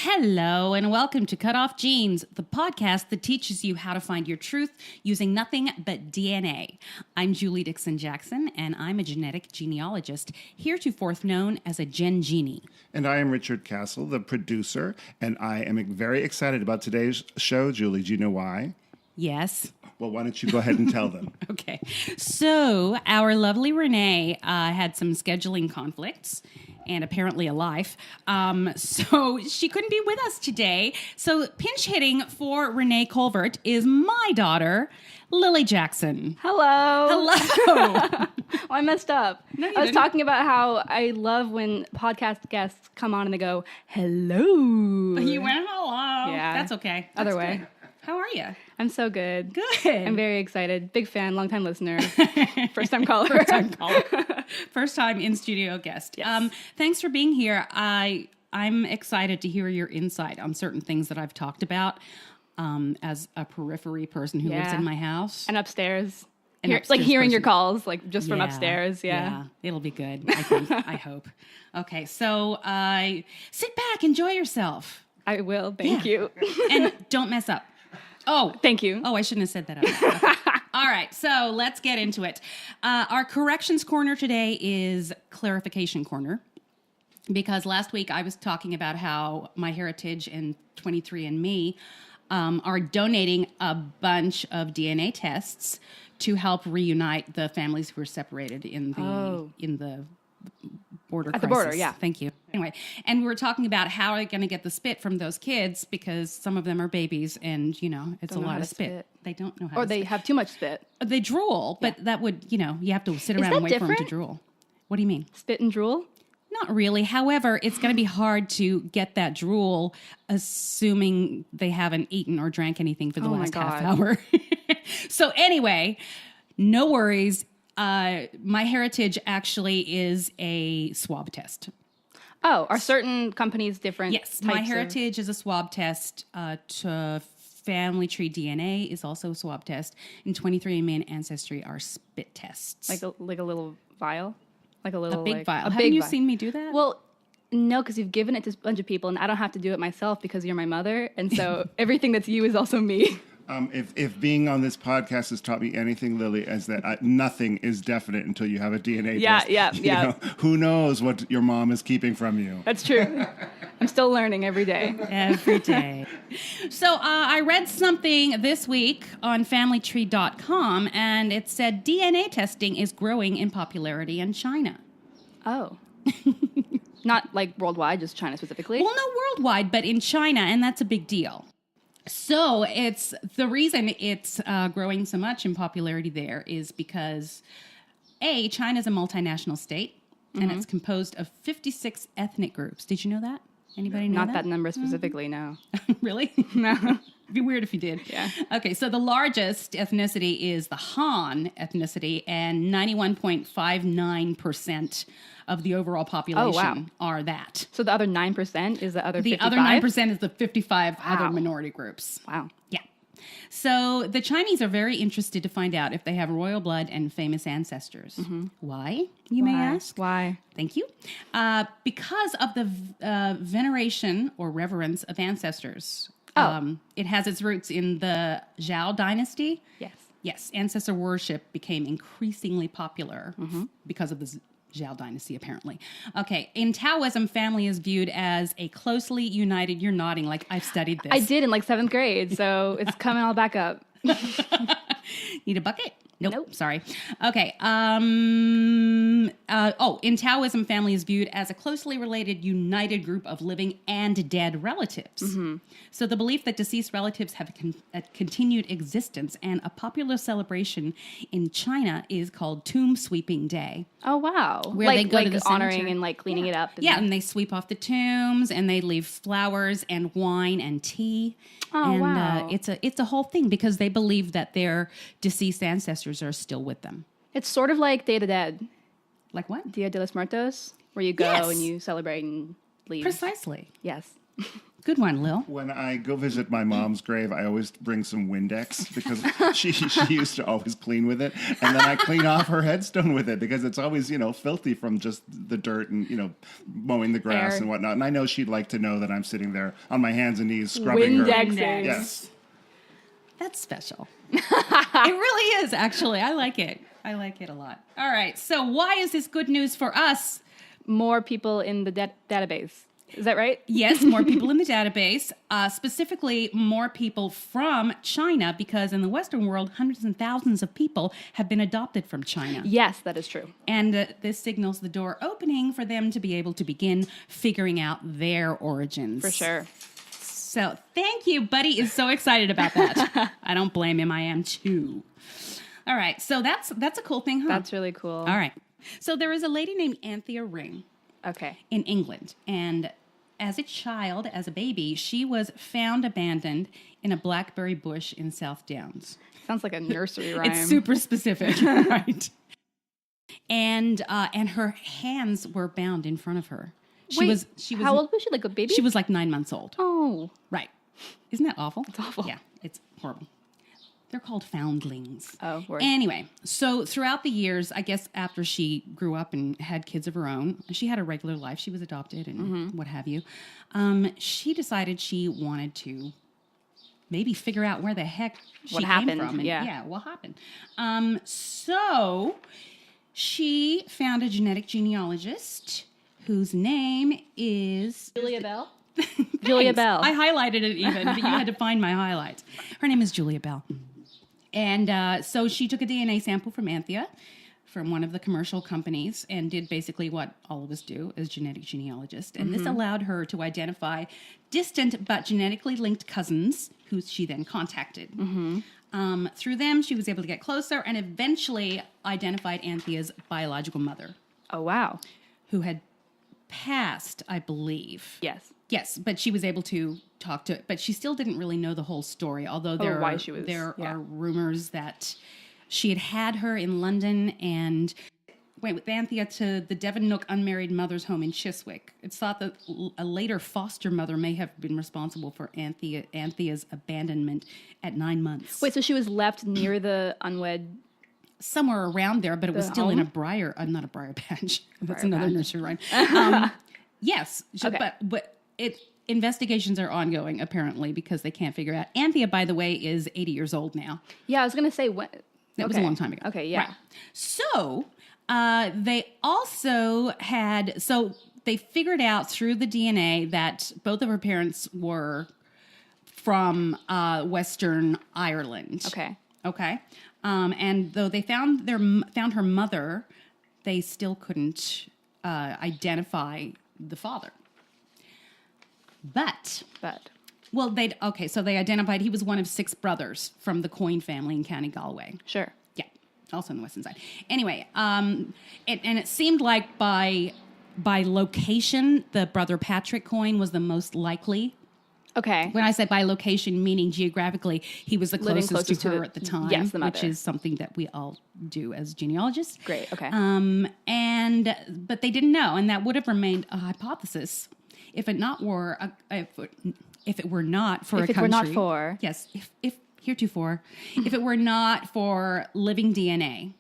Hello and welcome to Cutoff Genes, the podcast that teaches you how to find your truth using nothing but DNA. I'm Julie Dixon Jackson, and I'm a genetic genealogist, heretofore known as a Gen Genie. And I am Richard Castle, the producer, and I am very excited about today's show. Julie, do you know why? Yes. Well, why don't you go ahead and tell them? Okay. So our lovely Renee had some scheduling conflicts and apparently a life. So she couldn't be with us today. So pinch hitting for Renee Colvert is my daughter, Lily Jackson. Hello. Hello. I messed up. No, you I was didn't. talking about how I love when podcast guests come on and they go, hello. You went hello. Yeah. That's okay. Other That's way. good. How are you? I'm so good. Good. I'm very excited. Big fan, long time listener, first time caller. First time caller. First time in studio guest. Yes. Thanks for being here. I'm excited to hear your insight on certain things that I've talked about as a periphery person who lives Yeah. in my house. And upstairs. An Like upstairs hearing your person. calls, like just from upstairs. Yeah. It'll be good, I think. I hope. Okay, so sit back, enjoy yourself, I will. Thank you. and don't mess up. Oh, Thank you. Oh, I shouldn't have said that out loud. Okay. All right, so let's get into it. Our corrections corner today is clarification corner, because last week I was talking about how MyHeritage and 23andMe are donating a bunch of DNA tests to help reunite the families who were separated in the border At the crisis. border, yeah. Thank you. Anyway, and we were talking about how are they going to get the spit from those kids, because some of them are babies and, you know, it's Don't a know lot how of to spit. spit. They don't know how Or to they spit. have too much spit. They drool, but that would, you know, you have to sit Is around and that wait for them to different? drool. What do you mean? Spit and drool? Not really. However, it's going to be hard to get that drool, assuming they haven't eaten or drank anything for the Oh my last half God. hour. So anyway, no worries. MyHeritage actually is a swab test. Oh, are certain companies different? Yes, types of- MyHeritage is a swab test. To Family Tree DNA is also a swab test. And 23andMe and Ancestry are spit tests. Like a little vial? Like a little a big like, vial. A Haven't big you vial. seen me do that? Well, no, because you've given it to a bunch of people, and I don't have to do it myself because you're my mother, and so everything that's you is also me. If being on this podcast has taught me anything, Lily, is that nothing is definite until you have a DNA Yeah, test. yeah, You yeah. know, who knows what your mom is keeping from you? That's true. I'm still learning every day. Every day. So I read something this week on familytree.com, and it said DNA testing is growing in popularity in China. Oh. Not like worldwide, just China specifically. Well, no, worldwide, but in China, and that's a big deal. So it's the reason it's growing so much in popularity there is because China is a multinational state, and it's composed of 56 ethnic groups. Did you know that? Anybody know Not that number specifically, no. Really? No. It'd be weird if you did. Yeah. Okay, so the largest ethnicity is the Han ethnicity, and 91.59% of the overall population are that. So the other 9% is the other The 55? other 9% is the 55 other Wow. minority groups. Wow. Yeah. So the Chinese are very interested to find out if they have royal blood and famous ancestors. Why, you may ask? Why? Thank you. Because of the veneration or reverence of ancestors. Oh. It has its roots in the Zhao dynasty. Yes. Yes, ancestor worship became increasingly popular because of the Zhao dynasty, apparently. Okay, in Taoism, family is viewed as a closely united... You're nodding like I've studied this. I did in like 7th grade, so it's coming all back up. Need a bucket? Nope. Sorry. Okay. In Taoism, family is viewed as a closely related, united group of living and dead relatives. So the belief that deceased relatives have a continued existence, and a popular celebration in China is called Tomb Sweeping Day. Oh, wow. Where like, they go to the honoring cemetery. and like cleaning it up. Yeah, and they sweep off the tombs, and they leave flowers and wine and tea. Oh, and, wow. It's a whole thing because they believe that their deceased ancestors are still with them. It's sort of like Day of the Dead, Like what? Dia de los Muertos, where you go Yes. and you celebrate and leave. Precisely. Yes. Good one, Lil. When I go visit my mom's grave, I always bring some Windex because she used to always clean with it. And then I clean off her headstone with it because it's always, filthy from just the dirt and, mowing the grass Air. and whatnot. And I know she'd like to know that I'm sitting there on my hands and knees scrubbing her. Windexing. Yes. That's special. It really is, actually. I like it. I like it a lot. All right. So why is this good news for us? More people in the database. Is that right? Yes, more people in the database, specifically more people from China, because in the Western world, hundreds and thousands of people have been adopted from China. Yes, that is true. And this signals the door opening for them to be able to begin figuring out their origins. For sure. So thank you. Buddy is so excited about that. I don't blame him. I am too. All right. So that's a cool thing, huh? That's really cool. All right. So there is a lady named Anthea Ring Okay. in England. And as a child, as a baby, she was found abandoned in a blackberry bush in South Downs. Sounds like a nursery rhyme. It's super specific, right? And her hands were bound in front of her. She was how old was she? Like a baby? She was like 9 months old. Oh. Right. Isn't that awful? It's awful. Yeah, it's horrible. They're called foundlings. Oh, word. Anyway, so throughout the years, I guess after she grew up and had kids of her own, she had a regular life. She was adopted and what have you. She decided she wanted to maybe figure out where the heck she What came happened, from. And, yeah. what happened. So she found a genetic genealogist whose name is... Julia Bell? Thanks. Julia Bell. I highlighted it even, but you had to find my highlights. Her name is Julia Bell. And so she took a DNA sample from Anthea, from one of the commercial companies, and did basically what all of us do as genetic genealogists. And this allowed her to identify distant but genetically linked cousins, who she then contacted. Through them, she was able to get closer and eventually identified Anthea's biological mother, Oh, wow. who had passed, I believe. Yes. Yes, but she was able to talk to it, but she still didn't really know the whole story. Although why she was- there yeah. are rumors that she had her in London and went with Anthea to the Devon Nook unmarried mother's home in Chiswick. It's thought that a later foster mother may have been responsible for Anthea's abandonment at 9 months. Wait, so she was left near the unwed... Somewhere around there, but it was The still in a home? briar, not a briar patch. That's Briar another patch. nursery rhyme. Yes, Okay. but investigations are ongoing apparently because they can't figure out. Anthea, by the way, is 80 years old now. Yeah, I was going to say... when. That was a long time ago. Okay, yeah. Right. So they also had... So they figured out through the DNA that both of her parents were from Western Ireland. Okay. Okay. And though they found her mother, they still couldn't identify the father. But well, so they identified he was one of 6 brothers from the Coyne family in County Galway. Sure. Yeah, also on the western side. Anyway, it seemed like by location, the brother Patrick Coyne was the most likely. Okay. When I say by location, meaning geographically, he was the Living closest closest to to her the- at the time, yes, the which mother. is something that we all do as genealogists. Great, okay. But they didn't know, and that would have remained a hypothesis if it not were if it were not for If a it were country. not for- Yes, if heretofore, if it were not for living DNA,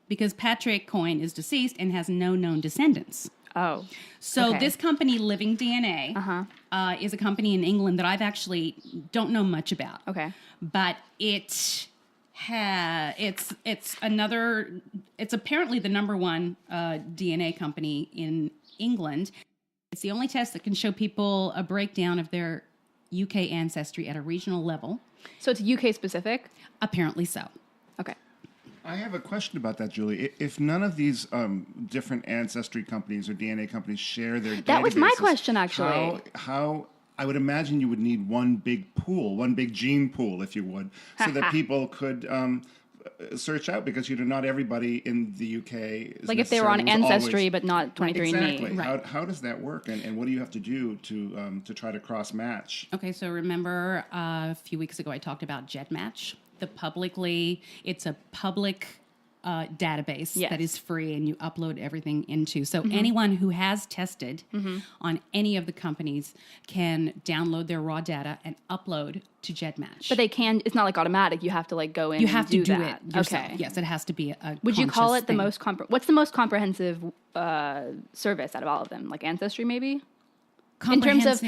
because Patrick Coyne is deceased and has no known descendants. Oh. So Okay. this company, Living DNA, is a company in England that I've actually don't know much about. Okay. But it's apparently the number one DNA company in England. It's the only test that can show people a breakdown of their UK ancestry at a regional level. So it's UK specific? Apparently so. Okay. I have a question about that, Julie. If none of these different ancestry companies or DNA companies share their databases... That was my question, actually. How I would imagine you would need one big pool, one big gene pool, if you would, so that people could search out, because not everybody in the UK is Like if they were on necessarily Ancestry always- but not 23andMe. Exactly. Right. How does that work, and what do you have to do to try to cross match? Okay, so remember a few weeks ago I talked about GEDmatch. It's a public database Yes. that is free and you upload everything into. So anyone who has tested on any of the companies can download their raw data and upload to GEDmatch. But they can. It's not like automatic. You have to like go in. you and have to do that. it yourself. Okay. Yes, it has to be a Would you call it the thing. most? What's the most comprehensive service out of all of them? Like Ancestry, maybe. In terms of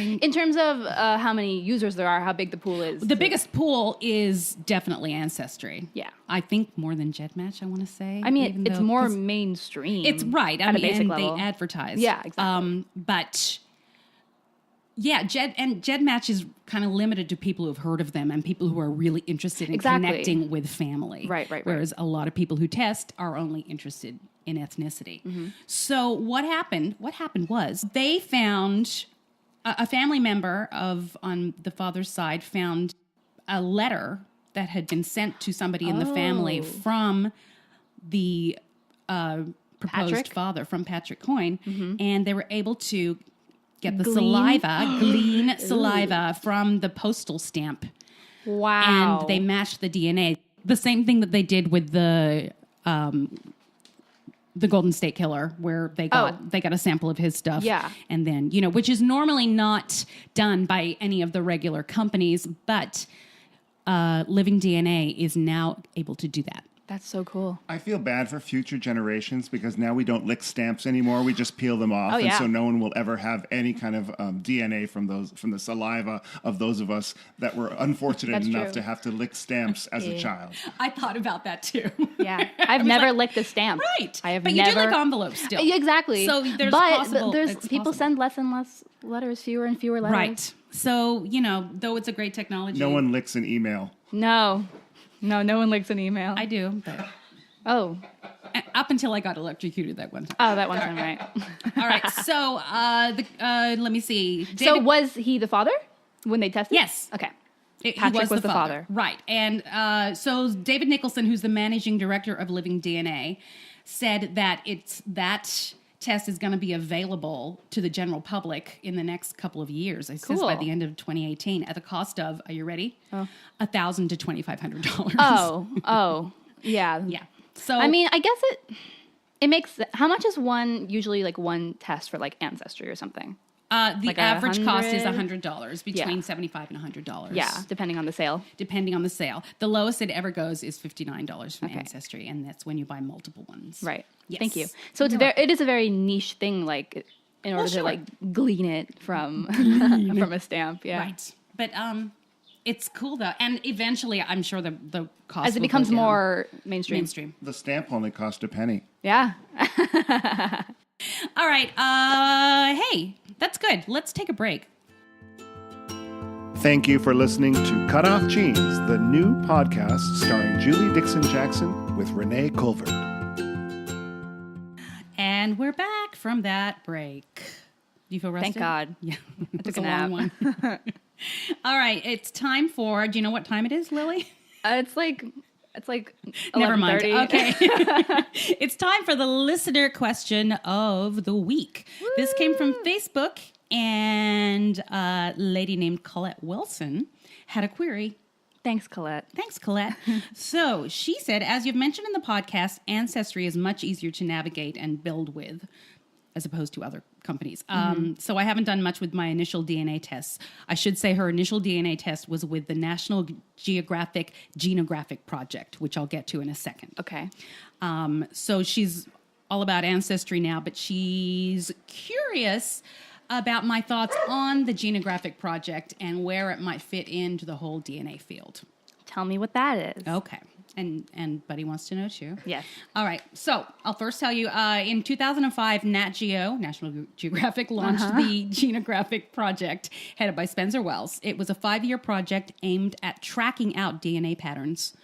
how many users there are, how big the pool is. The biggest pool is definitely Ancestry. Yeah. I think more than GEDmatch, I want to say. I mean, even it's though- more 'cause mainstream. It's right. I at mean, a basic and level. they advertise. Yeah, exactly. But yeah, GEDmatch is kind of limited to people who've heard of them and people who are really interested in Exactly. connecting with family. Right. Whereas a lot of people who test are only interested in ethnicity. Mm-hmm. So what happened? What happened was they found a family member on the father's side found a letter that had been sent to somebody in the family Oh. from the proposed Patrick? father, from Patrick Coyne, and they were able to get the Glean saliva from the postal stamp, Wow. and they matched the DNA. The same thing that they did with the Golden State Killer, where they got a sample of his stuff. Yeah. And then, which is normally not done by any of the regular companies, but Living DNA is now able to do that. That's so cool. I feel bad for future generations because now we don't lick stamps anymore. We just peel them off. Oh, And yeah. so no one will ever have any kind of DNA from the saliva of those of us that were unfortunate That's enough true. to have to lick stamps as a Yeah. child. I thought about that too. Yeah. I've never licked a stamp. Right. I have but never. you do like envelopes still. Yeah, exactly. So there's but it's people possible. send less and less letters, fewer and fewer letters. Right. So, though it's a great technology. No one licks an email. No one licks an email. I do. But oh, up until I got electrocuted that one time. that one time, right? All right. So, let me see. So David- was he the father when they tested? Yes. Okay. He Patrick was the father. Right. And so David Nicholson, who's the managing director of Living DNA, said that that test is going to be available to the general public in the next couple of years. It says by Cool. the end of 2018 at the cost of, are you ready? $1,000 to $2,500. Oh, yeah. Yeah. So I mean, I guess it makes. How much is usually like one test for like Ancestry or something? the like average cost is $100? $100, between $75 and $100. Yeah, depending on the sale. Depending on the sale. The lowest it ever goes is $59 from Okay. Ancestry, and that's when you buy multiple ones. Right. Yes. Thank you. So it is a very niche thing, like in order sure. to like glean it from from a stamp. Yeah. Right. But it's cool though, and eventually I'm sure the cost As it will go becomes down. more mainstream. The stamp only cost a penny. Yeah. All right. Hey, that's good. Let's take a break. Thank you for listening to Cutoff Genes, the new podcast starring Julie Dixon Jackson with Renee Culver. And we're back from that break. Do you feel rested? Thank God. Yeah. I took It's a nap. long one. All right. It's time for, do you know what time it is, Lily? It's like Never mind. 11:30. Okay. It's time for the listener question of the week. This came from Facebook, and a lady named Colette Wilson had a query. Thanks, Colette. Thanks, Colette. So she said, as you've mentioned in the podcast, Ancestry is much easier to navigate and build with as opposed to other companies. So I haven't done much with my initial DNA tests. I should say her initial DNA test was with the National Geographic Genographic project, which I'll get to in a second. Okay. So she's all about Ancestry now, but she's curious about my thoughts on the Genographic project and where it might fit into the whole DNA field. Tell me what that is. Okay. And Buddy wants to know too. Yes. All right. So I'll first tell you, in 2005, Nat Geo, National Geographic, launched the Genographic project headed by Spencer Wells. It was a 5-year project aimed at tracking out DNA patterns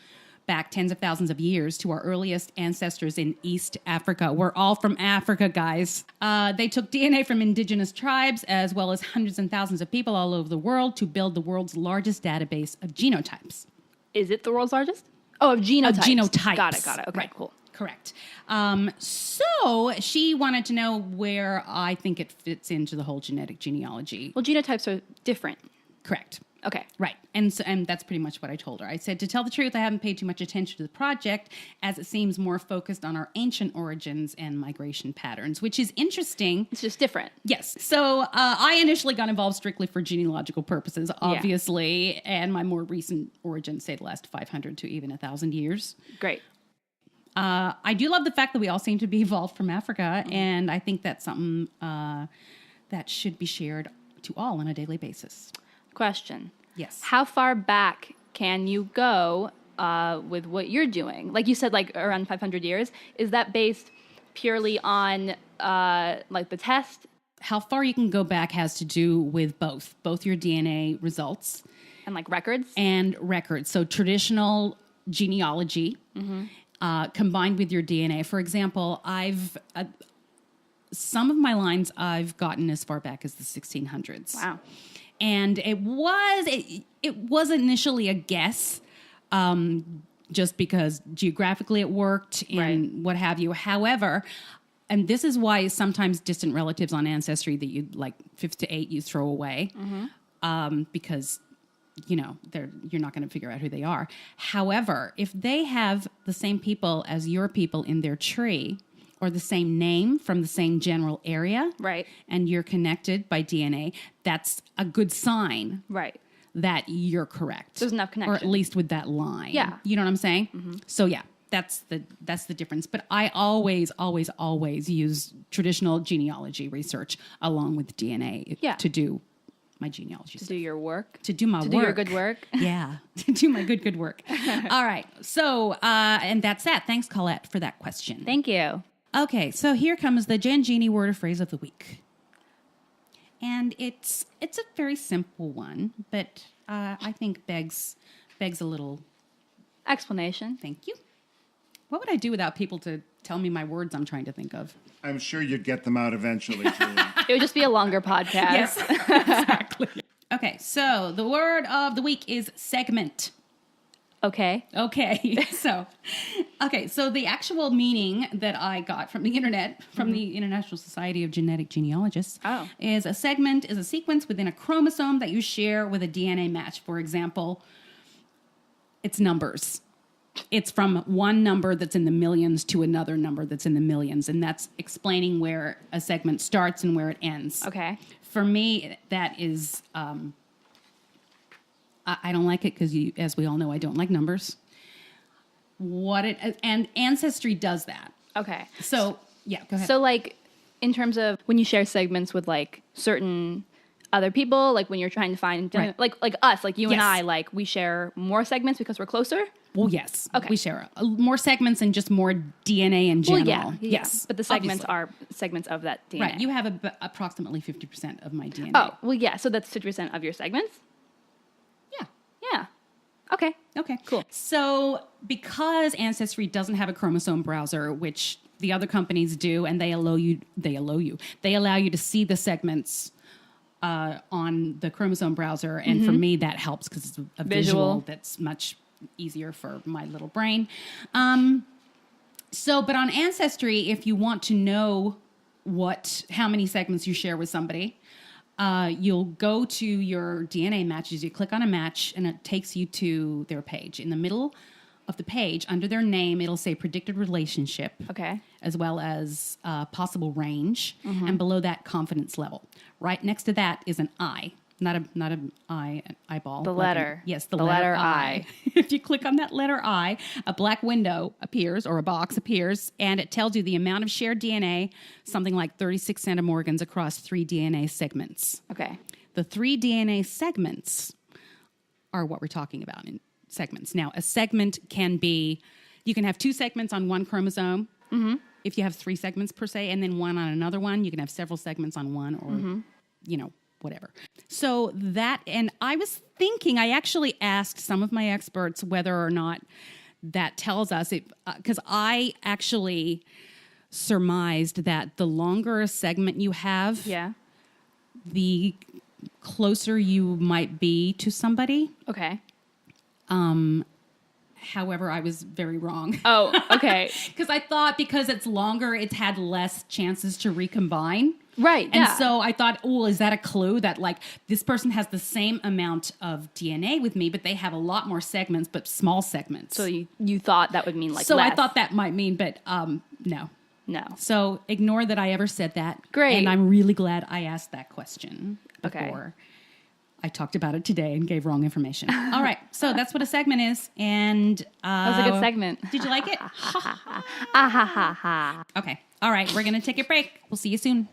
back tens of thousands of years to our earliest ancestors in East Africa. We're all from Africa, guys. They took DNA from indigenous tribes as well as hundreds and thousands of people all over the world to build the world's largest database of genotypes. Is it the world's largest? Oh, of genotypes. Genotypes. Got it. Okay, Right. cool. Correct. So she wanted to know where I think it fits into the whole genetic genealogy. Well, genotypes are different. Correct. Okay. Right. And that's pretty much what I told her. I said, to tell the truth, I haven't paid too much attention to the project as it seems more focused on our ancient origins and migration patterns, which is interesting. It's just different. Yes. So I initially got involved strictly for genealogical purposes, obviously, and my more recent origins say the last 500 to even 1,000 years. Great. I do love the fact that we all seem to be evolved from Africa, and I think that's something that should be shared to all on a daily basis. Question. Yes. How far back can you go with what you're doing? Like you said, like around 500 years. Is that based purely on like the test? How far you can go back has to do with both your DNA results And like records? and records. So traditional genealogy combined with your DNA. For example, some of my lines I've gotten as far back as the 1600s. Wow. And it was initially a guess, just because geographically it worked and what have you. However, and this is why sometimes distant relatives on Ancestry that you like 5 to 8 you throw away, because you're not going to figure out who they are. However, if they have the same people as your people in their tree, or the same name from the same general area, Right. and you're connected by DNA, that's a good sign Right. that you're correct. There's enough connection. Or at least with that line. Yeah. You know what I'm saying? So yeah, that's the difference. But I always use traditional genealogy research along with DNA to do my genealogy To stuff. do your work? To do my work. To do your good work? Yeah, to do my good work. All right. So, and that's that. Thanks, Colette, for that question. Thank you. Okay, so here comes the Gen Genie word or phrase of the week. And it's a very simple one, but I think begs a little Explanation. thank you. What would I do without people to tell me my words I'm trying to think of? I'm sure you'd get them out eventually, Julie. It would just be a longer podcast. Yes, exactly. Okay, so the word of the week is segment. Okay. Okay, so the actual meaning that I got from the internet, from the International Society of Genetic Genealogists, is a segment is a sequence within a chromosome that you share with a DNA match. For example, it's numbers. It's from one number that's in the millions to another number that's in the millions, and that's explaining where a segment starts and where it ends. Okay. For me, that is... I don't like it because, as we all know, I don't like numbers. And Ancestry does that. Okay. So, yeah, go ahead. So, like, in terms of when you share segments with, like, certain other people, like when you're trying to find, like us, like you and I, like, we share more segments because we're closer? Well, yes. Okay. We share more segments and just more DNA in general. Well, yeah. Yes. But the segments obviously. are segments of that DNA. Right. You have approximately 50% of my DNA. Oh, well, yeah. So that's 50% of your segments? Yeah. Yeah. Okay. Okay. Cool. So because Ancestry doesn't have a chromosome browser, which the other companies do, and they allow you to see the segments on the chromosome browser. And for me, that helps because it's a visual that's much easier for my little brain. But on Ancestry, if you want to know how many segments you share with somebody, you'll go to your DNA matches. You click on a match, and it takes you to their page. In the middle of the page, under their name, it'll say predicted relationship. Okay. As well as possible range, and below that, confidence level. Right next to that is an I, not an eye, an eyeball. The letter. Yes, the letter I. If you click on that letter I, a black window appears, or a box appears, and it tells you the amount of shared DNA, something like 36 centimorgans across 3 DNA segments. Okay. The 3 DNA segments are what we're talking about in segments. Now, a segment can be, you can have 2 segments on one chromosome. If you have 3 segments per se, and then one on another one, you can have several segments on one, or, whatever. So that, and I was thinking, I actually asked some of my experts whether or not that tells us, because I actually surmised that the longer a segment you have, the closer you might be to somebody. Okay. However, I was very wrong. Oh, okay. Because I thought because it's longer, it's had less chances to recombine. Right, And yeah. so I thought, oh, is that a clue that like this person has the same amount of DNA with me, but they have a lot more segments, but small segments. So you thought that would mean like So less. I thought that might mean, but no. No. So ignore that I ever said that. Great. And I'm really glad I asked that question Okay. before I talked about it today and gave wrong information. All right. So that's what a segment is. And That was a good segment. did you like it? Ah ha ha ha. Okay. All right. We're going to take a break. We'll see you soon.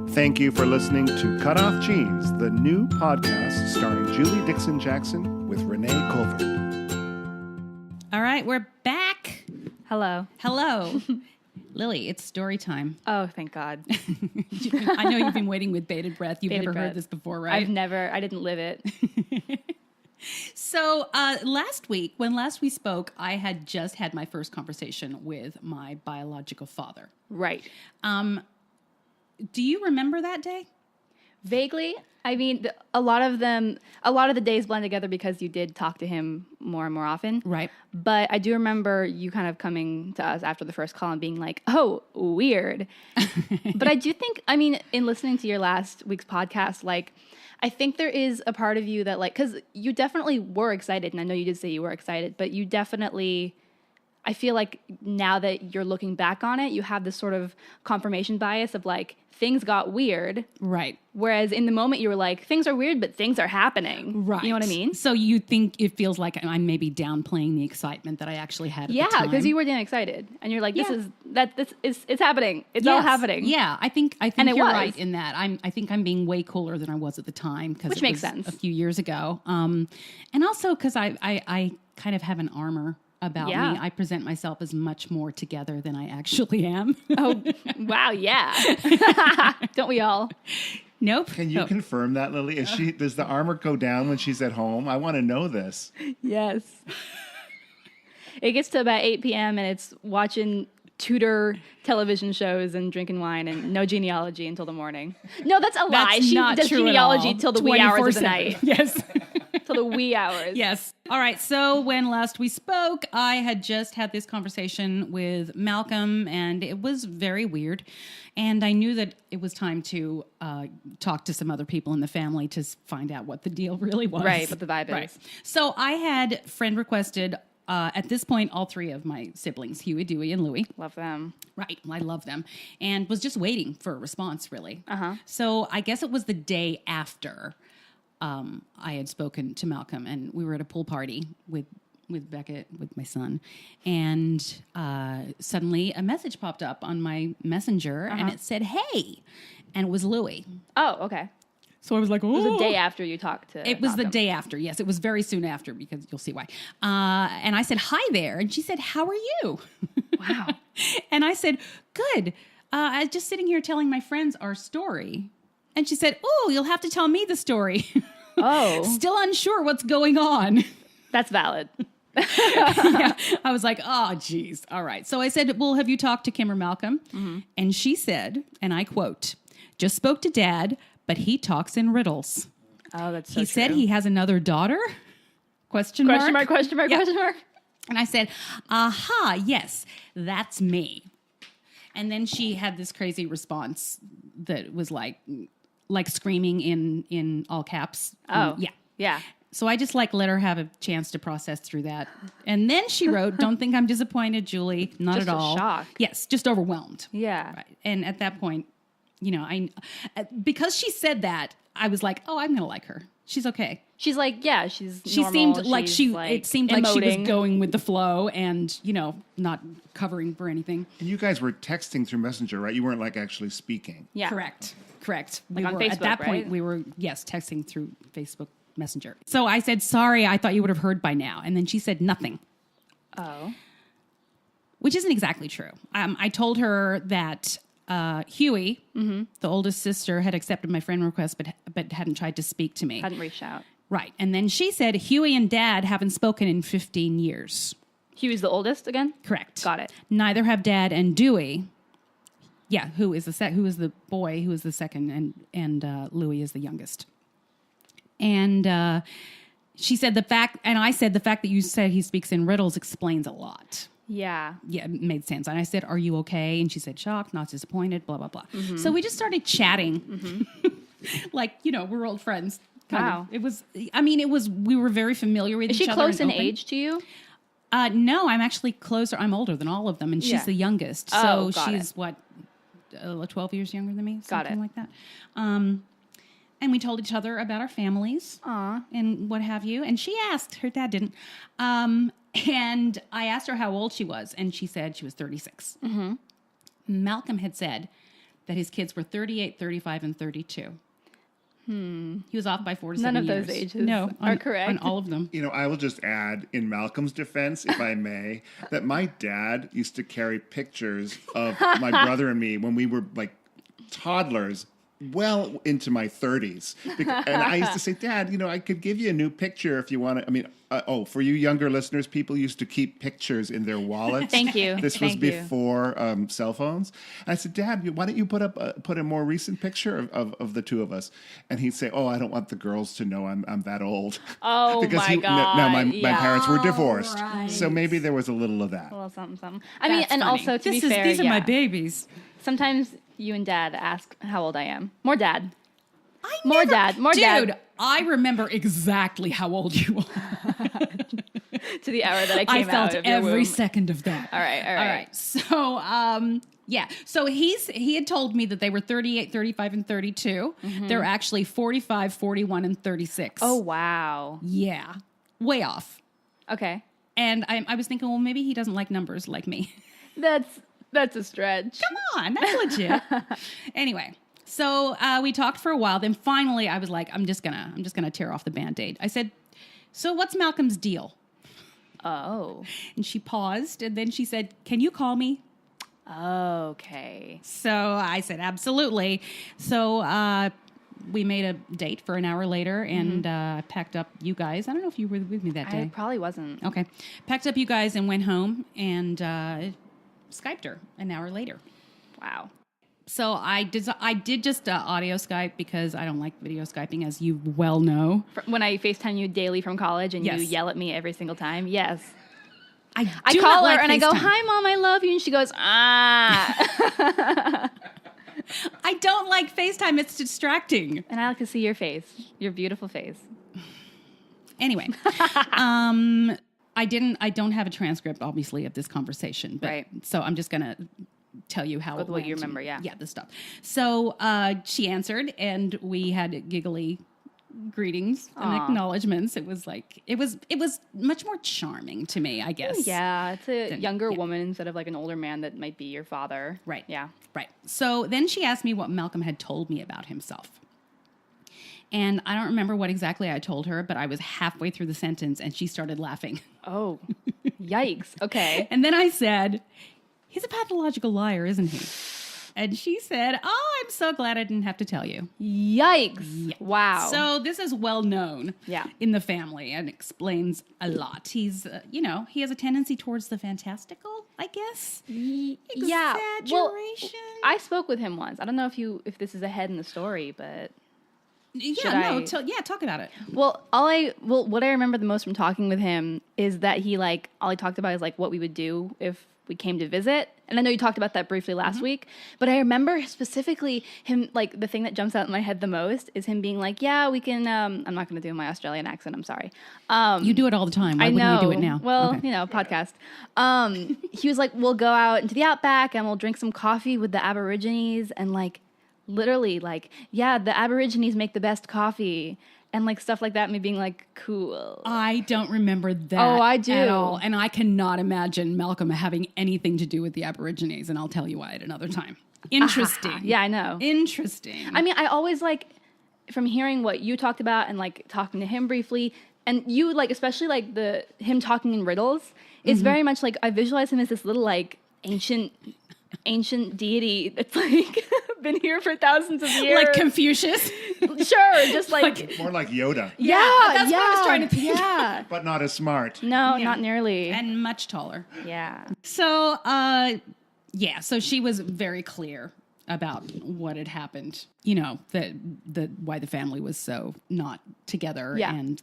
Thank you for listening to Cutoff Genes, the new podcast starring Julie Dixon Jackson with Renee Colvert. All right. We're back. Hello. Hello. Lily, it's story time. Oh, thank God. I know you've been waiting with bated breath. You've Bated never breath. heard this before, right? I didn't live it. So last week, when last we spoke, I had just had my first conversation with my biological father. Right. Do you remember that day? Vaguely. I mean, a lot of the days blend together because you did talk to him more and more often. Right. But I do remember you kind of coming to us after the first call and being like, oh, weird. But I do think, I mean, in listening to your last week's podcast, like, I think there is a part of you that, like, because you definitely were excited, and I know you did say you were excited, but you definitely, I feel like now that you're looking back on it, you have this sort of confirmation bias of, like, things got weird. Right. Whereas in the moment you were like, things are weird, but things are happening. Right. You know what I mean? So you think it feels like I'm maybe downplaying the excitement that I actually had at the Yeah, time? because you were damn excited. And you're like, Yeah. it's happening. It's all Yes. happening. Yeah, I think And it you're was. right in that. I think I'm being way cooler than I was at the time because Which it makes was sense. a few years ago. And also because I kind of have an armor about Yeah. me. I present myself as much more together than I actually am. Oh, wow, yeah. Don't we all? Nope. Can you Oh. confirm that, Lily? Does the armor go down when she's at home? I want to know this. Yes. It gets to about 8 p.m. and it's watching Tudor television shows and drinking wine and no genealogy until the morning. No, that's a lie. That's She not does true at genealogy all. till the wee hours of the 24/7. night. Yes. Till the wee hours. Yes. All right. So when last we spoke, I had just had this conversation with Malcolm, and it was very weird. And I knew that it was time to talk to some other people in the family to find out what the deal really was. Right, what the vibe Right. is. So I had friend requested, at this point, all three of my siblings, Huey, Dewey, and Louie. Love them. Right. I love them. And was just waiting for a response, really. Uh-huh. So I guess it was the day after I had spoken to Malcolm, and we were at a pool party with Beckett, with my son. And suddenly a message popped up on my messenger, and it said, hey. And it was Louie. Oh, okay. So I was like, oh. It was the day after you talked to It was the Malcolm. day after. Yes, it was very soon after because you'll see why. And I said, hi there. And she said, how are you? Wow. And I said, good. I was just sitting here telling my friends our story. And she said, oh, you'll have to tell me the story. Oh, Still unsure what's going on. that's valid. Yeah. I was like, oh, geez. All right. So I said, well, have you talked to Kim or Malcolm? Mm-hmm. And she said, and I quote, just spoke to Dad, but he talks in riddles. Oh, that's so He said true. he has another daughter? Question mark? Question mark. And I said, aha, yes, that's me. And then she had this crazy response that was like screaming in all caps. Oh, Yeah. Yeah. So I just let her have a chance to process through that. And then she wrote, don't think I'm disappointed, Julie. Not Just at a all. shock. Yes, just overwhelmed. Yeah. Right. And at that point, because she said that, I was like, oh, I'm going to like her. She's okay. She's like, yeah, she's She normal. seemed like She's, it seemed like she emoting. was going with the flow and, not covering for anything. And you guys were texting through Messenger, right? You weren't actually speaking. Yeah. Correct. Like on At Facebook, that point, right? we were, texting through Facebook Messenger. So I said, sorry, I thought you would have heard by now. And then she said nothing, Oh. which isn't exactly true. I told her that Huey, the oldest sister, had accepted my friend request, but hadn't tried to speak to me. Hadn't reached out. Right. And then she said, Huey and Dad haven't spoken in 15 years. Huey's the oldest again? Correct. Got it. Neither have Dad and Dewey. Yeah, who is the boy, who is the second, and Louis is the youngest. And she said and I said the fact that you said he speaks in riddles explains a lot. Yeah. Yeah, it made sense. And I said, "Are you okay?" And she said, "Shocked, not disappointed, blah, blah, blah." So we just started chatting. Like, we're old friends. Kind Wow. of. We were very familiar with Is each she other. close in and open. age to you? No, I'm actually closer. I'm older than all of them, and she's Yeah. the youngest. Oh, So got she's, 12 years younger than me? Got Something it. like that. And we told each other about our families and what have you. And she asked, her dad didn't. And I asked her how old she was, and she said she was 36. Malcolm had said that his kids were 38, 35, and 32. He was off by 4 to 7 None of years. those ages No, are correct. on all of them. I will just add, in Malcolm's defense, if I may, that my dad used to carry pictures of my brother and me when we were like toddlers, well into my 30s. And I used to say, Dad, I could give you a new picture if you want to. I mean, for you younger listeners, people used to keep pictures in their wallets. Thank you. This was Thank you. before cell phones. And I said, Dad, why don't you put a more recent picture of the two of us? And he'd say, I don't want the girls to know I'm that old. Oh, because my God. No, my Yeah. parents were divorced. right. So maybe there was a little of that. A little something, something. I mean, and funny. also, to be fair, these are my yeah. babies. Sometimes you and Dad ask how old I am. More Dad. I More never- dad, more Dude, dad. I remember exactly how old you are. To the hour that I I came out felt of your every womb. second of that. All right. So, yeah. So he had told me that they were 38, 35, and 32. They're actually 45, 41, and 36. Oh, wow. Yeah. Way off. Okay. And I was thinking, well, maybe he doesn't like numbers like me. That's a stretch. Come on, that's legit. Anyway, so we talked for a while. Then finally, I was like, I'm just gonna tear off the Band-Aid. I said, "So what's Malcolm's deal?" Oh. And she paused, and then she said, "Can you call me?" Okay. So I said, "Absolutely." So we made a date for an hour later, and packed up you guys. I don't know if you were with me that day. I probably wasn't. Okay, packed up you guys and went home and Skyped her an hour later. Wow. So I did just audio Skype because I don't like video Skyping, as you well know. When I FaceTime you daily from college and Yes. you yell at me every single time, yes. I do call not her like and I go, FaceTime. "Hi, Mom, I love you," and she goes, "Ah." I don't like FaceTime. It's distracting. And I like to see your face, your beautiful face. Anyway, I don't have a transcript, obviously, of this conversation. But, Right. So I'm just going to tell you how With it what you went remember, and- yeah. Yeah, the stuff. So she answered, and we had giggly greetings and Aw. acknowledgments. It was much more charming to me, I guess. Yeah, it's a Then- younger yeah. woman instead of like an older man that might be your father. Right. Yeah. Right. So then she asked me what Malcolm had told me about himself. And I don't remember what exactly I told her, but I was halfway through the sentence and she started laughing. Oh, yikes. Okay. And then I said, "He's a pathological liar, isn't he?" And she said, "Oh, I'm so glad I didn't have to tell you." Yikes. Wow. So this is well known Yeah. in the family and explains a lot. He's, he has a tendency towards the fantastical, I guess. yeah. Well, Exaggeration. I spoke with him once. I don't know if this is ahead in the story, but Yeah, no, I- talk about it. what I remember the most from talking with him is that all he talked about is like what we would do if we came to visit. And I know you talked about that briefly last week, but I remember specifically him, like the thing that jumps out in my head the most is him being like, "Yeah, we can, I'm not going to do my Australian accent. I'm sorry. You do it all the time. Why I know. wouldn't you do it now? Well, Okay. podcast. He was like, "We'll go out into the outback and we'll drink some coffee with the Aborigines," and like, literally, like, "Yeah, the Aborigines make the best coffee," and like stuff like that. Me being like, "Cool." I don't remember that. Oh, I do. At all. And I cannot imagine Malcolm having anything to do with the Aborigines, and I'll tell you why at another time. Interesting. Yeah, I know. Interesting. I mean, I always like from hearing what you talked about and like talking to him briefly, and you like especially like him talking in riddles. It's very much like I visualize him as this little like ancient deity that's like been here for thousands of years. like Confucius. Sure, just like, More like Yoda, yeah, that's what I was trying to think. Yeah. but not as smart. No, Yeah. not nearly. And much taller. yeah. So, so she was very clear about what had happened. You know, the why the family was so not together. Yeah. And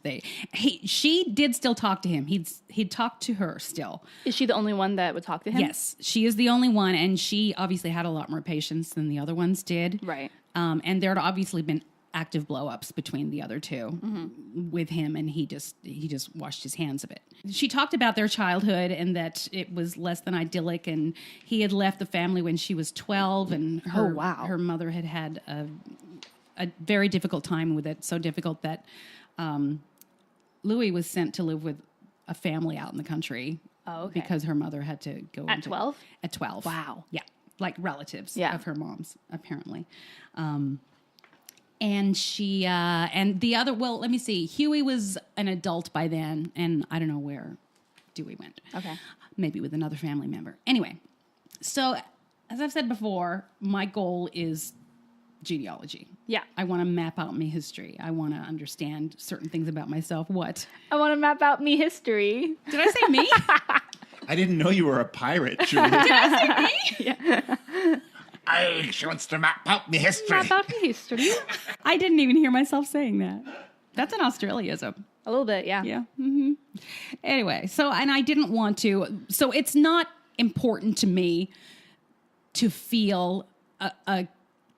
she did still talk to him. He'd talked to her still. Is she the only one that would talk to him? Yes, she is the only one, and she obviously had a lot more patience than the other ones did. Right. And there had obviously been active blow-ups between the other two with him, and he just washed his hands of it. She talked about their childhood and that it was less than idyllic, and he had left the family when she was 12, and her mother had a very difficult time with it, so difficult that Louis was sent to live with a family out in the country because her mother had to go At 12? At 12. Wow. Yeah, like relatives Yeah. of her mom's, apparently. And she, and the other, well, let me see. Huey was an adult by then, and I don't know where Dewey went. Okay. Maybe with another family member. Anyway, so as I've said before, my goal is genealogy. Yeah. I want to map out my history. I want to understand certain things about myself. What? I want to map out me history. Did I say me? I didn't know you were a pirate, Julie. Did I say me? Yeah. She wants to map out my history. Map out me history. I didn't even hear myself saying that. That's an Australianism. A little bit, yeah. Yeah. Mm-hmm. Anyway, and I didn't want to. So it's not important to me to feel a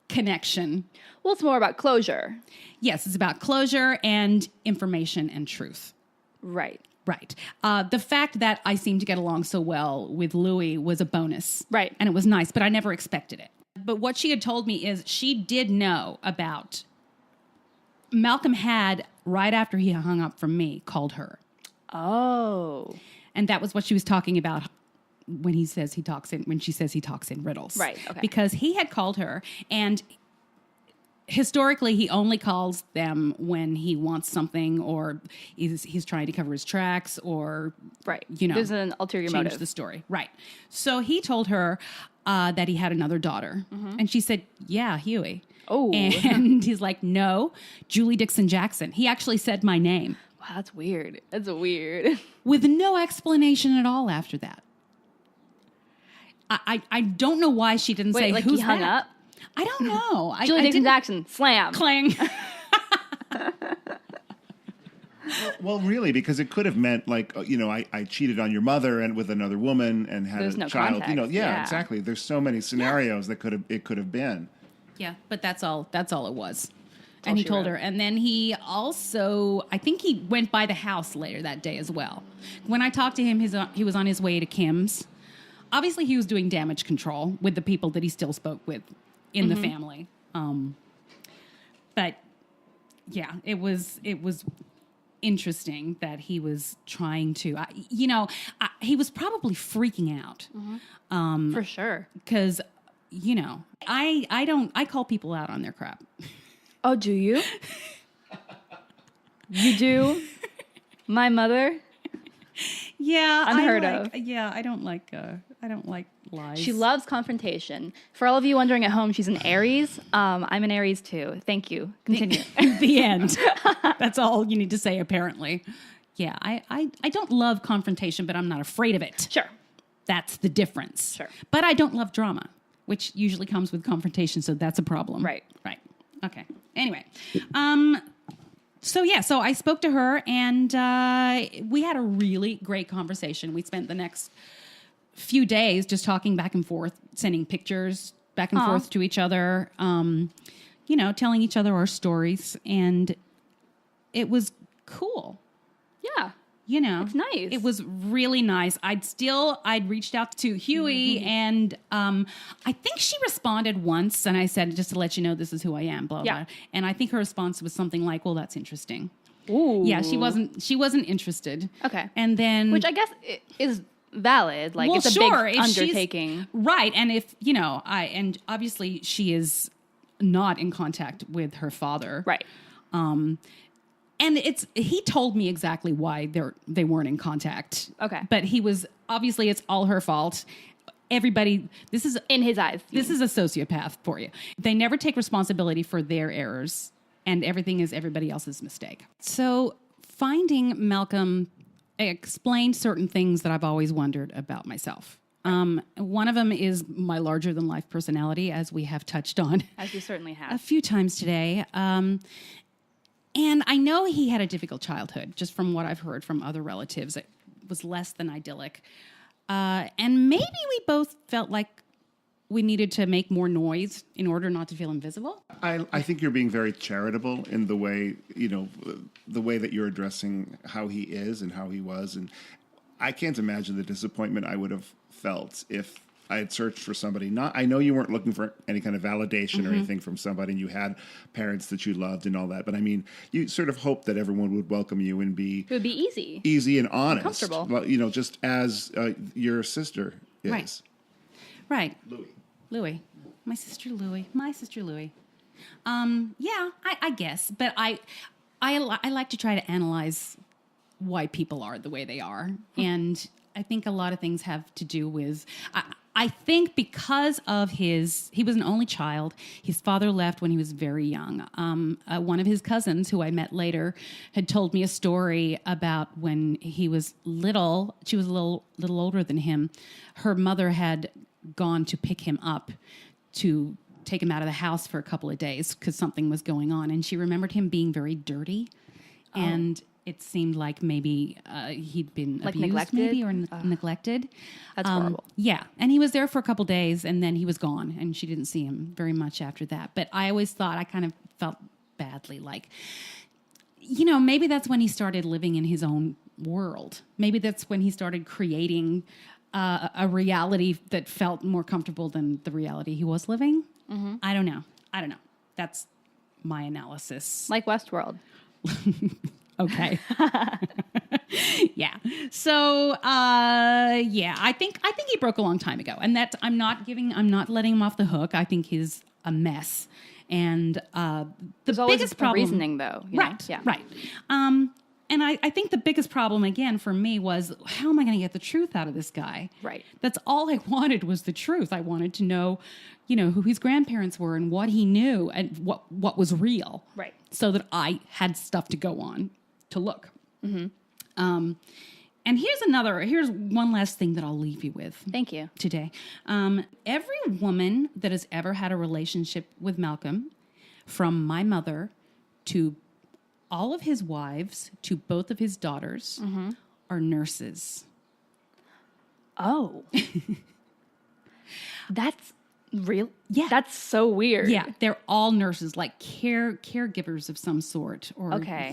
connection. Well, it's more about closure. Yes, it's about closure and information and truth. Right. Right. The fact that I seemed to get along so well with Louis was a bonus. Right. And it was nice, but I never expected it. But what she had told me is she did know about Malcolm had, right after he hung up from me, called her. Oh. And that was what she was talking about when she says he talks in riddles. Right, okay. Because he had called her, and historically he only calls them when he wants something, or he's trying to cover his tracks, or Right. you know, There's an ulterior change motive. the story. Right. So he told her that he had another daughter, and she said, "Yeah, Huey." Oh. And he's like, "No, Julie Dixon Jackson." He actually said my name Wow, that's weird. That's weird. with no explanation at all after that. I don't know why she didn't say like who's he hung that? up? I don't know. Julie Dixon Jackson, slam. Clang. Well, really, because it could have meant like, I cheated on your mother and with another woman and had There's a no child. context, Yeah, yeah. exactly. There's so many scenarios that it could have been. Yeah, but that's all it was. And all he she told wrote. her. And then he also, I think he went by the house later that day as well. When I talked to him, he was on his way to Kim's. Obviously, he was doing damage control with the people that he still spoke with in the family. But yeah, it was interesting that he was trying to, he was probably freaking out. For sure. Because, I call people out on their crap. Oh, do you? You do? My mother? Yeah, Unheard of. Yeah, I don't like lies. She loves confrontation. For all of you wondering at home, she's an Aries. I'm an Aries too. Thank you. Continue. The end. That's all you need to say, apparently. Yeah, I don't love confrontation, but I'm not afraid of it. Sure. That's the difference. Sure. But I don't love drama, which usually comes with confrontation, so that's a problem. Right. Right. Okay. Anyway, so I spoke to her, and we had a really great conversation. We spent the next few days just talking back and forth, sending pictures back and forth to each other, telling each other our stories, and it was cool. Yeah. It's nice. It was really nice. I'd reached out to Huey, and I think she responded once, and I said, just to let you know, this is who I am, blah, Yeah. blah. And I think her response was something like, well, that's interesting. Ooh. Yeah, she wasn't interested. Okay. And then, Which I guess is valid. Like, well, it's a sure, big if she's- undertaking. right. And if, and obviously she is not in contact with her father. Right. And he told me exactly why they weren't in contact. Okay. But obviously it's all her fault. Everybody, this is In his eyes. a sociopath for you. They never take responsibility for their errors, and everything is everybody else's mistake. So finding Malcolm explained certain things that I've always wondered about myself. One of them is my larger-than-life personality, as we have touched on As we certainly a have. few times today. And I know he had a difficult childhood, just from what I've heard from other relatives. It was less than idyllic. And maybe we both felt like we needed to make more noise in order not to feel invisible. I think you're being very charitable in the way, the way that you're addressing how he is and how he was. And I can't imagine the disappointment I would have felt if I had searched for somebody. I know you weren't looking for any kind of validation or anything from somebody, and you had parents that you loved and all that. But I mean, you sort of hoped that everyone would welcome you and be... It would be easy. Easy and honest. Comfortable. Well, just as your sister is. Right. Louis. My sister Louie. Yeah, I guess. But I like to try to analyze why people are the way they are. And I think a lot of things have to do with... I think because of he was an only child. His father left when he was very young. One of his cousins, who I met later, had told me a story about when he was little. She was a little older than him. Her mother had gone to pick him up to take him out of the house for a couple of days because something was going on. And she remembered him being very dirty. Oh. And it seemed like maybe he'd been like abused, neglected? maybe, or neglected. That's horrible. Yeah, and he was there for a couple days, and then he was gone, and she didn't see him very much after that. But I always thought, I kind of felt badly, like, maybe that's when he started living in his own world. Maybe that's when he started creating a reality that felt more comfortable than the reality he was living. Mm-hmm. I don't know. That's my analysis. Like Westworld. Okay. Yeah. So, I think he broke a long time ago, and that I'm not letting him off the hook. I think he's a mess, and There's always biggest problem reasoning, though. Right. Yeah. Right. And I think the biggest problem again for me was, how am I going to get the truth out of this guy? Right. That's all I wanted was the truth. I wanted to know, who his grandparents were and what he knew and what was real. Right. So that I had stuff to go on to look. Mm-hmm. And here's one last thing that I'll leave you with. Thank you. Today. Every woman that has ever had a relationship with Malcolm, from my mother to all of his wives to both of his daughters, are nurses. Oh. That's real? Yeah. That's so weird. Yeah, they're all nurses, like caregivers of some sort. Or, okay.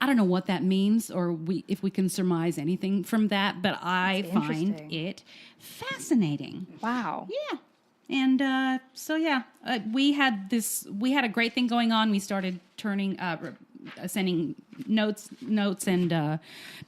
I don't know what that means, or if we can surmise anything from that, but I find it fascinating. Wow. Yeah. And we had a great thing going on. We started sending notes and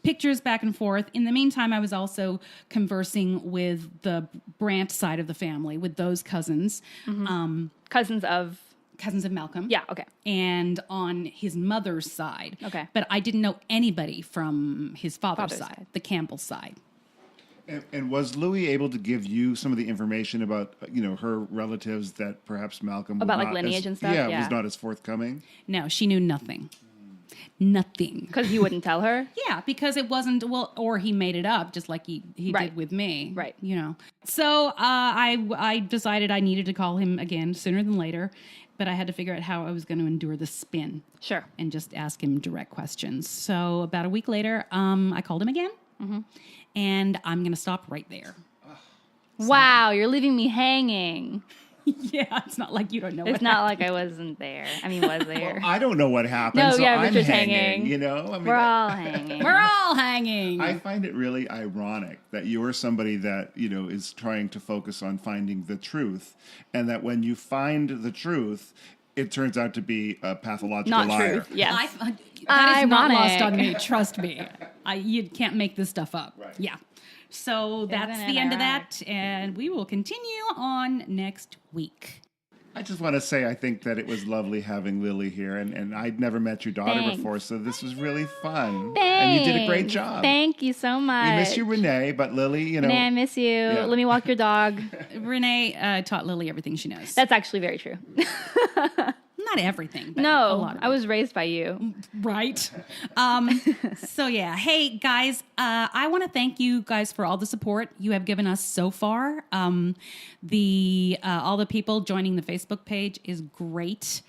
pictures back and forth. In the meantime, I was also conversing with the Brandt side of the family, with those cousins. Mm-hmm. Cousins of Malcolm. Yeah, okay. And on his mother's side. Okay. But I didn't know anybody from his father's side, the Campbell side. And was Louis able to give you some of the information about, her relatives that perhaps Malcolm... About like lineage and stuff? Yeah, was not as forthcoming? No, she knew nothing. Nothing. Because you wouldn't tell her? Yeah, because it wasn't, or he made it up just like he did with me. Right. So I decided I needed to call him again sooner than later, but I had to figure out how I was going to endure the spin. Sure. And just ask him direct questions. So about a week later, I called him again. Mm-hmm. And I'm going to stop right there. Wow, you're leaving me hanging. Yeah, it's not like you don't know It's not like I wasn't there. I mean, was there? Well, I don't know what happened, No, so yeah, I'm Richard's hanging. hanging. We're all hanging. We're all hanging. I find it really ironic that you're somebody that, is trying to focus on finding the truth, and that when you find the truth, it turns out to be a pathological liar. Not truth, yes. That is not lost on me, trust me. You can't make this stuff up. Right. Yeah. So that's the end of that, and we will continue on next week. I just want to say I think that it was lovely having Lily here, and I'd never met your daughter before, so this was really fun. Thanks. And you did a great job. Thank you so much. We miss you, Renee, but Lily, Renee, I miss you. Yeah. Let me walk your dog. Renee taught Lily everything she knows. That's actually very true. not everything, but a No, lot of I was raised by you. right. So yeah, hey guys, I want to thank you guys for all the support you have given us so far. All the people joining the Facebook page is great.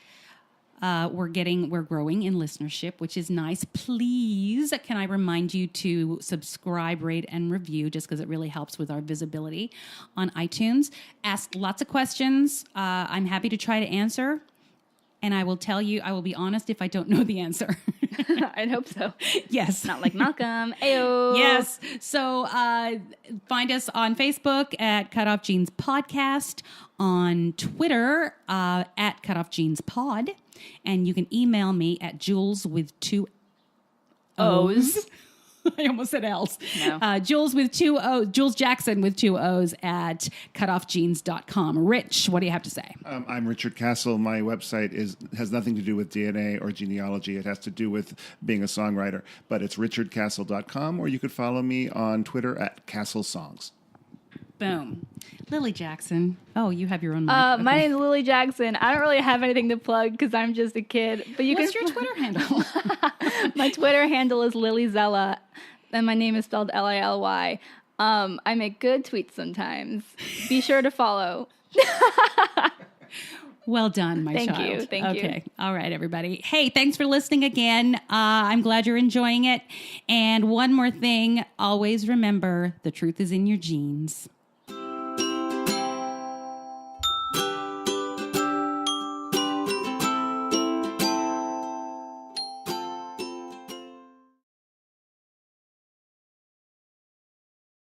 We're growing in listenership, which is nice. Please, can I remind you to subscribe, rate, and review, just because it really helps with our visibility on iTunes. Ask lots of questions. I'm happy to try to answer. And I will tell you, I will be honest if I don't know the answer. I'd hope so. Yes. Not like Malcolm. Ayo. Yes. So find us on Facebook at Cutoff Jeans Podcast, on Twitter at Cutoff Jeans Pod, and you can email me at Jules with 2 O's. I almost said L's. No. Jules with 2 O's, Jules Jackson with 2 O's at cutoffjeans.com. Rich, what do you have to say? I'm Richard Castle. My website has nothing to do with DNA or genealogy. It has to do with being a songwriter. But it's richardcastle.com, or you could follow me on Twitter at Castle Songs. Boom. Lily Jackson. Oh, you have your own mic. My Okay. name is Lily Jackson. I don't really have anything to plug because I'm just a kid. But you What's can. your Twitter handle? My Twitter handle is LilyZella, and my name is spelled Lily. I make good tweets sometimes. Be sure to follow. Well done, my Thank child. you, thank you. Okay. All right, everybody. Hey, thanks for listening again. I'm glad you're enjoying it. And one more thing, always remember, the truth is in your genes.